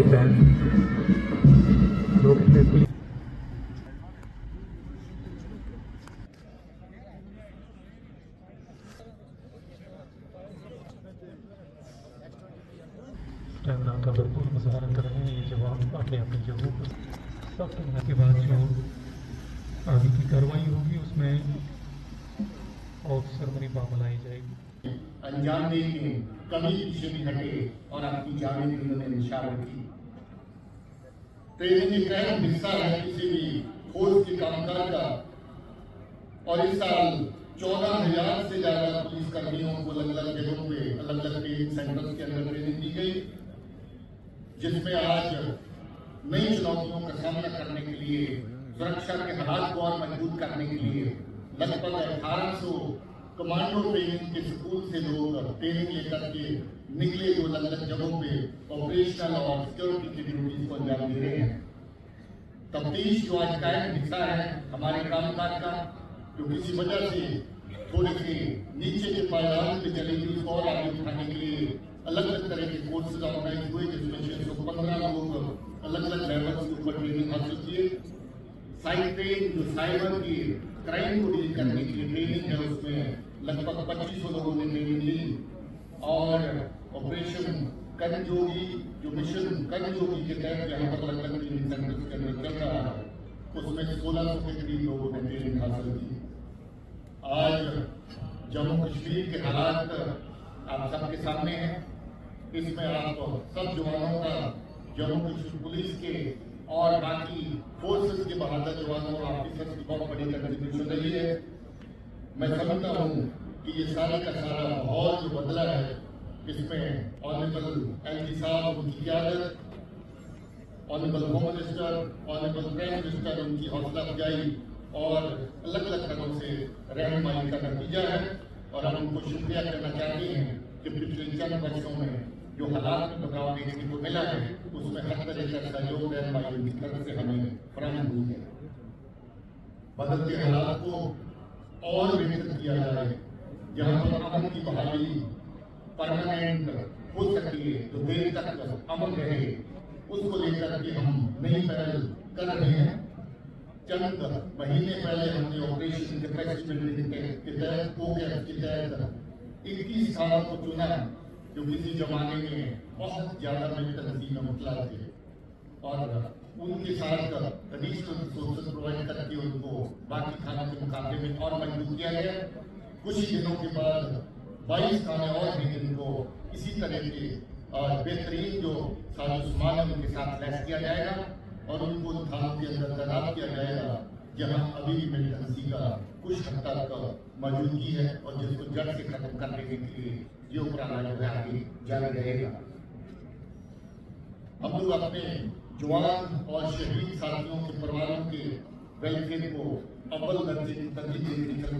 तहत लोग police camera का भरपूर मुजाहरा कर रहे हैं। ये जवान अपने अपनी जगहों पर सब करने के बाद जो आगे की कार्रवाई होगी उसमें ऑफिसर मनी मामलाई जाएगी। अंजाम देने में कभी पीछे भी हटे और आपकी जान भी उन्होंने निशान रखी। ट्रेनिंग एक अहम हिस्सा है किसी भी फौज के कामकाज का और इस साल 14,000 से ज्यादा पुलिस कर्मियों को अलग अलग जगहों पे अलग अलग ट्रेनिंग सेंटर्स के अंदर ट्रेनिंग दी गई, जिसमें आज नई चुनौतियों का सामना करने के लिए सुरक्षा के हालात को और मजबूत करने के लिए लगभग 1800 कमांडो ट्रेनिंग के स्कूल से लोग ट्रेनिंग लेकर के निकले जो अलग अलग जगहों पे ऑपरेशनल और सिक्योरिटी की ड्यूटीज को अंजाम दे रहे हैं। तफ्तीश जो आज का हिस्सा है हमारे कामकाज का, जो किसी वजह से थोड़े से नीचे के पायदान पे चली गई उसको और आगे उठाने के लिए अलग अलग तरह के कोर्सेज ऑर्गेनाइज हुए, जिसमें 615 लोग अलग अलग लेवल्स के ऊपर ट्रेनिंग हासिल किए। साइबर जो साइबर की क्राइम को डील करने की ट्रेनिंग है उसमें लगभग 2500 लोगों ने ट्रेनिंग ली और ऑपरेशन कर्मयोगी जो मिशन कर्मयोगी के तहत यहाँ पर अलग अलग ट्रेनिंग सेंटर्स के अंदर चल रहा है उसमें 1600 के करीब लोगों ने ट्रेनिंग हासिल की। आज जम्मू कश्मीर के हालात आप सबके सामने हैं। इसमें आप सब जवानों का जम्मू कश्मीर पुलिस के और बाकी फोर्सेस के बहादुर जवानों और ऑफिसर्स की बहुत बड़ी कंट्रीब्यूशन रही है। मैं समझता हूँ कि ये सारा का सारा माहौल जो बदला है इसमें ऑनरेबल एलजी साहब उनकी क़यादत, honourable home minister, honourable prime minister उनकी हौसला अफजाई और अलग अलग तरह से रहनुमाई का नतीजा है। और हम उनको शुक्रिया करना चाहते हैं कि पिछले चंद वर्षों में जो हालात में बदलाव देखने को मिला है उसमें हर तरह का सहयोग रहनुमाई की तरफ से हमें फराहम हुई है। बदलते हालात को और बेहतर किया जाए, जहाँ पर अमन की बहाली परमानेंट हो सकती है, जो देर तक अमन रहे, उसको लेकर के हम नई पहल कर रहे हैं। चंद महीने पहले हमने ऑपरेशन कैपेसिटी के तहत के तहत 21 स्थानों को चुना जो किसी जमाने में बहुत ज्यादा बेहतर नतीजा मुतला थे और उनके साथ एडिशनल रिसोर्सेज प्रोवाइड करके उनको बाकी थानों के मुकाबले में और मजबूत किया गया। कुछ ही दिनों के बाद 22 थाने और हैं जिनको इसी तरह के बेहतरीन जो सामान है उनके साथ लैस किया जाएगा और उनको थानों के अंदर तैनात किया जाएगा जहां अभी भी मिलिटेंसी का कुछ हद तक मौजूदगी है और जिसको जड़ से खत्म करने के लिए ये उपराला जो है आगे जारी रहेगा। हम लोग अपने जवान और शहीद साथियों के परिवारों के वेलफेयर को अव्वल दर्जे की तरजीह देने